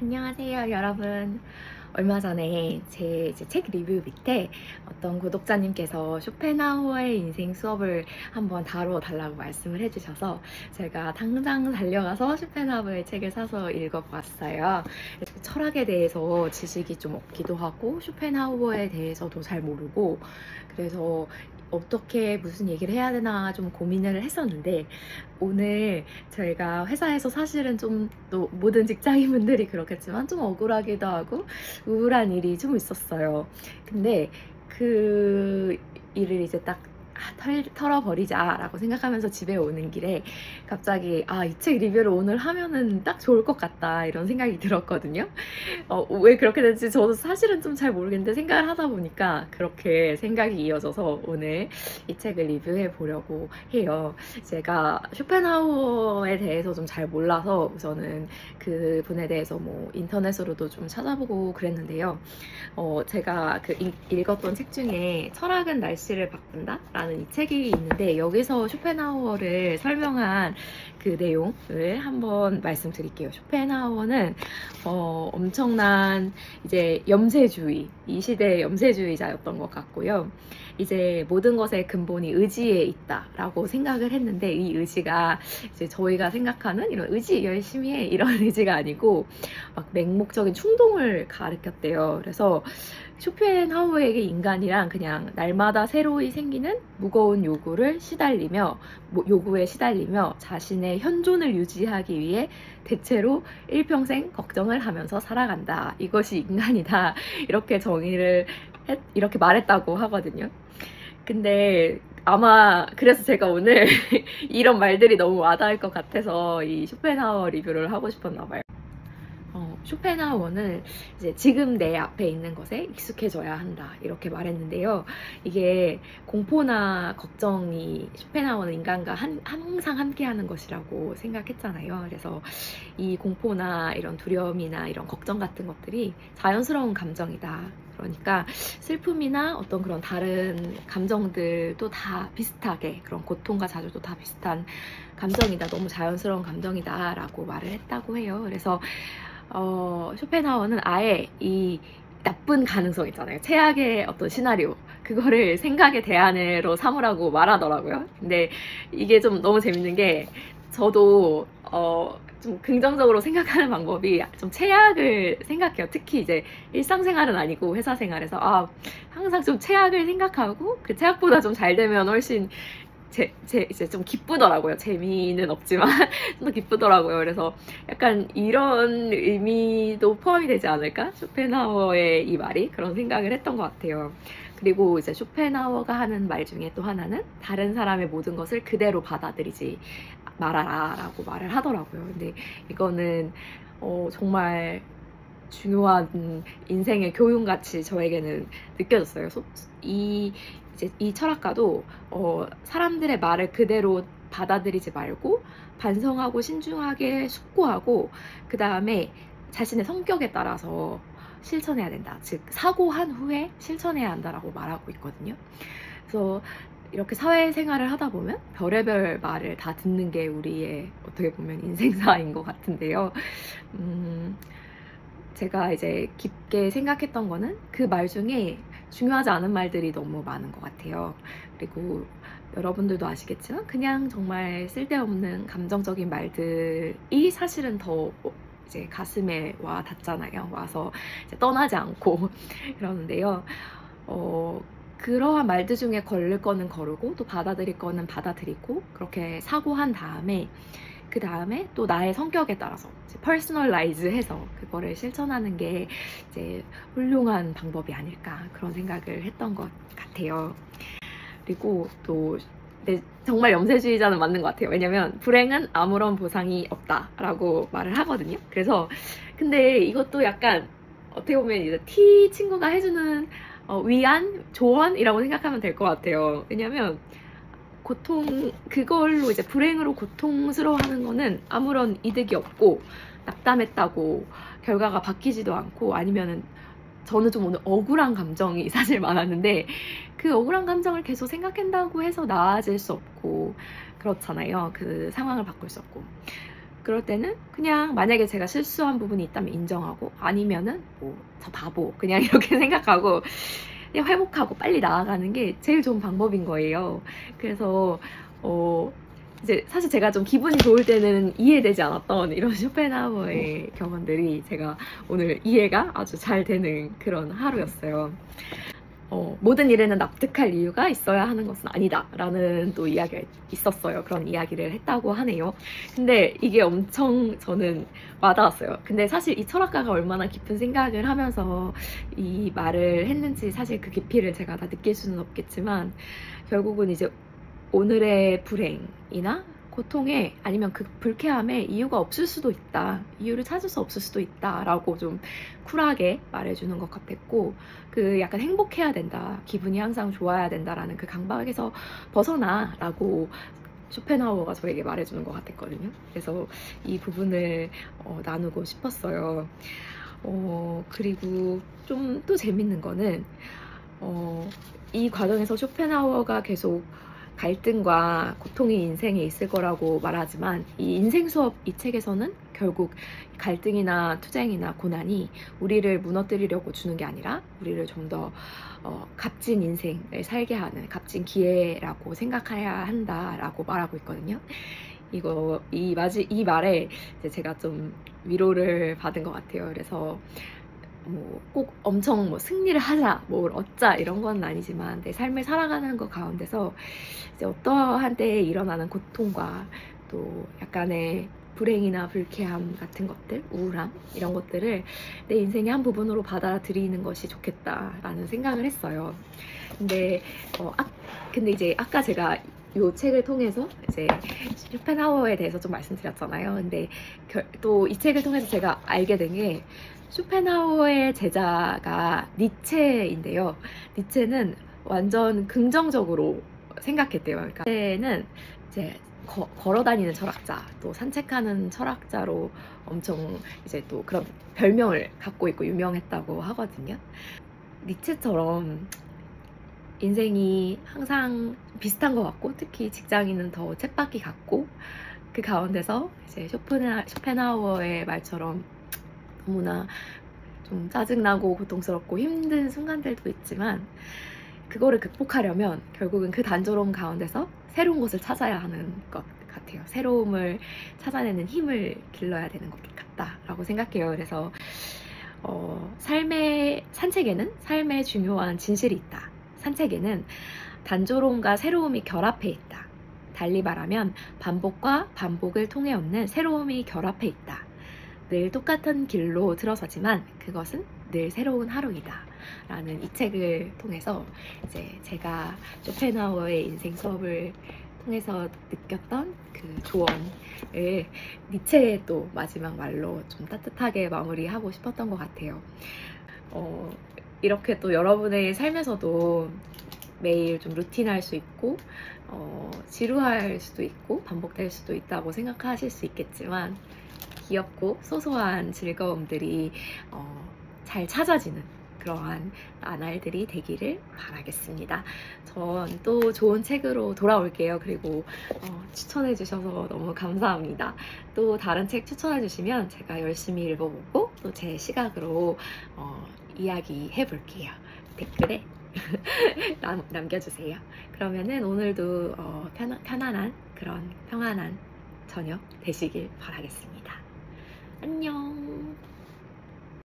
안녕하세요, 여러분. 얼마 전에 제 책 리뷰 밑에 어떤 구독자님께서 쇼펜하우어의 인생 수업을 한번 다뤄달라고 말씀을 해주셔서 제가 당장 달려가서 쇼펜하우어의 책을 사서 읽어보았어요. 철학에 대해서 지식이 좀 없기도 하고 쇼펜하우어에 대해서도 잘 모르고, 그래서 어떻게 무슨 얘기를 해야 되나 좀 고민을 했었는데, 오늘 저희가 회사에서 사실은 좀 또 모든 직장인분들이 그렇겠지만 좀 억울하기도 하고 우울한 일이 좀 있었어요. 근데 그 일을 이제 딱 털어버리자 라고 생각하면서 집에 오는 길에 갑자기 이 책 리뷰를 오늘 하면은 딱 좋을 것 같다 이런 생각이 들었거든요. 왜 그렇게 됐지 저도 사실은 좀 잘 모르겠는데 생각을 하다 보니까 그렇게 생각이 이어져서 오늘 이 책을 리뷰해 보려고 해요. 제가 쇼펜하우어에 대해서 좀 잘 몰라서 우선은 그 분에 대해서 뭐 인터넷으로도 좀 찾아보고 그랬는데요. 제가 읽었던 책 중에 철학은 날씨를 바꾼다 라는 이 책이 있는데, 여기서 쇼펜하우어를 설명한 그 내용을 한번 말씀드릴게요. 쇼펜하우어는 엄청난 이제 염세주의, 이 시대의 염세주의자였던 것 같고요. 이제 모든 것의 근본이 의지에 있다라고 생각을 했는데, 이 의지가 이제 저희가 생각하는 이런 의지 열심히 해 이런 의지가 아니고 막 맹목적인 충동을 가르쳤대요. 그래서 쇼펜하우어에게 인간이란 그냥 날마다 새로이 생기는 무거운 요구에 시달리며 자신의 현존을 유지하기 위해 대체로 일평생 걱정을 하면서 살아간다. 이것이 인간이다. 이렇게 이렇게 말했다고 하거든요. 근데 아마 그래서 제가 오늘 이런 말들이 너무 와닿을 것 같아서 이 쇼펜하우어 리뷰를 하고 싶었나 봐요. 쇼펜하우어는 이제 지금 내 앞에 있는 것에 익숙해져야 한다 이렇게 말했는데요. 이게 공포나 걱정이 쇼펜하우어는 인간과 항상 함께하는 것이라고 생각했잖아요. 그래서 이 공포나 이런 두려움이나 이런 걱정 같은 것들이 자연스러운 감정이다. 그러니까 슬픔이나 어떤 그런 다른 감정들도 다 비슷하게, 그런 고통과 자주도 다 비슷한 감정이다, 너무 자연스러운 감정이다 라고 말을 했다고 해요. 그래서 쇼펜하우어는 아예 이 나쁜 가능성 있잖아요. 최악의 어떤 시나리오, 그거를 생각의 대안으로 삼으라고 말하더라고요. 근데 이게 좀 너무 재밌는 게, 저도 좀 긍정적으로 생각하는 방법이 좀 최악을 생각해요. 특히 이제 일상생활은 아니고 회사 생활에서 항상 좀 최악을 생각하고 그 최악보다 좀 잘 되면 훨씬 이제 좀 기쁘더라고요. 재미는 없지만 좀 더 기쁘더라고요. 그래서 약간 이런 의미도 포함이 되지 않을까? 쇼펜하우어의 이 말이 그런 생각을 했던 것 같아요. 그리고 이제 쇼펜하우어가 하는 말 중에 또 하나는 다른 사람의 모든 것을 그대로 받아들이지 말아라 라고 말을 하더라고요. 근데 이거는 정말 중요한 인생의 교훈같이 저에게는 느껴졌어요. 이제 이 철학가도 사람들의 말을 그대로 받아들이지 말고 반성하고 신중하게 숙고하고 그 다음에 자신의 성격에 따라서 실천해야 된다. 즉 사고한 후에 실천해야 한다라고 말하고 있거든요. 그래서 이렇게 사회생활을 하다 보면 별의별 말을 다 듣는 게 우리의 어떻게 보면 인생사인 것 같은데요. 제가 이제 깊게 생각했던 거는 그 말 중에 중요하지 않은 말들이 너무 많은 것 같아요. 그리고 여러분들도 아시겠지만 그냥 정말 쓸데없는 감정적인 말들이 사실은 더 이제 가슴에 와 닿잖아요. 와서 이제 떠나지 않고 그러는데요. 그러한 말들 중에 걸릴 거는 거르고 또 받아들일 거는 받아들이고, 그렇게 사고한 다음에 그 다음에 또 나의 성격에 따라서 퍼스널라이즈해서 그거를 실천하는 게 이제 훌륭한 방법이 아닐까, 그런 생각을 했던 것 같아요. 그리고 또 정말 염세주의자는 맞는 것 같아요. 왜냐면 불행은 아무런 보상이 없다라고 말을 하거든요. 그래서 근데 이것도 약간 어떻게 보면 이제 T 친구가 해주는 위안, 조언이라고 생각하면 될 것 같아요. 왜냐면 그걸로 이제 불행으로 고통스러워하는 거는 아무런 이득이 없고 낙담했다고 결과가 바뀌지도 않고, 아니면은 저는 좀 오늘 억울한 감정이 사실 많았는데 그 억울한 감정을 계속 생각한다고 해서 나아질 수 없고 그렇잖아요. 그 상황을 바꿀 수 없고. 그럴 때는 그냥 만약에 제가 실수한 부분이 있다면 인정하고, 아니면은 뭐 저 바보 그냥 이렇게 생각하고 그냥 회복하고 빨리 나아가는 게 제일 좋은 방법인 거예요. 그래서 이제 사실 제가 좀 기분이 좋을 때는 이해되지 않았던 이런 쇼펜하우어의 경험들이 제가 오늘 이해가 아주 잘 되는 그런 하루였어요. 모든 일에는 납득할 이유가 있어야 하는 것은 아니다 라는 또 이야기가 있었어요. 그런 이야기를 했다고 하네요. 근데 이게 엄청 저는 와닿았어요. 근데 사실 이 철학가가 얼마나 깊은 생각을 하면서 이 말을 했는지 사실 그 깊이를 제가 다 느낄 수는 없겠지만, 결국은 이제 오늘의 불행이나 고통에, 아니면 그 불쾌함에 이유가 없을 수도 있다, 이유를 찾을 수 없을 수도 있다 라고 좀 쿨하게 말해주는 것 같았고, 그 약간 행복해야 된다, 기분이 항상 좋아야 된다라는 그 강박에서 벗어나 라고 쇼펜하우어가 저에게 말해주는 것 같았거든요. 그래서 이 부분을 나누고 싶었어요. 그리고 좀 또 재밌는 거는 이 과정에서 쇼펜하우어가 계속 갈등과 고통이 인생에 있을 거라고 말하지만, 이 인생 수업 이 책에서는 결국 갈등이나 투쟁이나 고난이 우리를 무너뜨리려고 주는 게 아니라 우리를 좀 더 값진 인생을 살게 하는 값진 기회라고 생각해야 한다라고 말하고 있거든요. 이 말에 이제 제가 좀 위로를 받은 것 같아요. 그래서 꼭 엄청 승리를 하자, 뭘 얻자 이런 건 아니지만, 내 삶을 살아가는 것 가운데서 이제 어떠한 때에 일어나는 고통과 또 약간의 불행이나 불쾌함 같은 것들, 우울함 이런 것들을 내 인생의 한 부분으로 받아들이는 것이 좋겠다라는 생각을 했어요. 근데 이제 아까 제가 이 책을 통해서 이제 쇼펜하우어에 대해서 좀 말씀드렸잖아요. 근데 또 이 책을 통해서 제가 알게 된 게, 쇼펜하우어의 제자가 니체인데요. 니체는 완전 긍정적으로 생각했대요. 그러니까 니체는 이제 걸어다니는 철학자, 또 산책하는 철학자로 엄청 이제 또 그런 별명을 갖고 있고 유명했다고 하거든요. 니체처럼 인생이 항상 비슷한 것 같고, 특히 직장인은 더 쳇바퀴 같고, 그 가운데서 이제 쇼펜하우어의 말처럼 너무나 좀 짜증나고 고통스럽고 힘든 순간들도 있지만, 그거를 극복하려면 결국은 그 단조로움 가운데서 새로운 것을 찾아야 하는 것 같아요. 새로움을 찾아내는 힘을 길러야 되는 것 같다라고 생각해요. 그래서 산책에는 삶의 중요한 진실이 있다. 산책에는 단조로움과 새로움이 결합해 있다. 달리 말하면 반복과 반복을 통해 얻는 새로움이 결합해 있다. 늘 똑같은 길로 들어서지만 그것은 늘 새로운 하루이다 라는 이 책을 통해서 이제 제가 쇼펜하우어의 인생 수업을 통해서 느꼈던 그 조언을 니체의 또 마지막 말로 좀 따뜻하게 마무리하고 싶었던 것 같아요. 이렇게 또 여러분의 삶에서도 매일 좀 루틴할 수 있고 지루할 수도 있고 반복될 수도 있다고 생각하실 수 있겠지만, 귀엽고 소소한 즐거움들이 잘 찾아지는 그러한 나날들이 되기를 바라겠습니다. 전 또 좋은 책으로 돌아올게요. 그리고 추천해 주셔서 너무 감사합니다. 또 다른 책 추천해 주시면 제가 열심히 읽어보고 또 제 시각으로 이야기해 볼게요. 댓글에 남겨주세요. 그러면은 오늘도 편안한 그런 평안한 저녁 되시길 바라겠습니다. 안녕.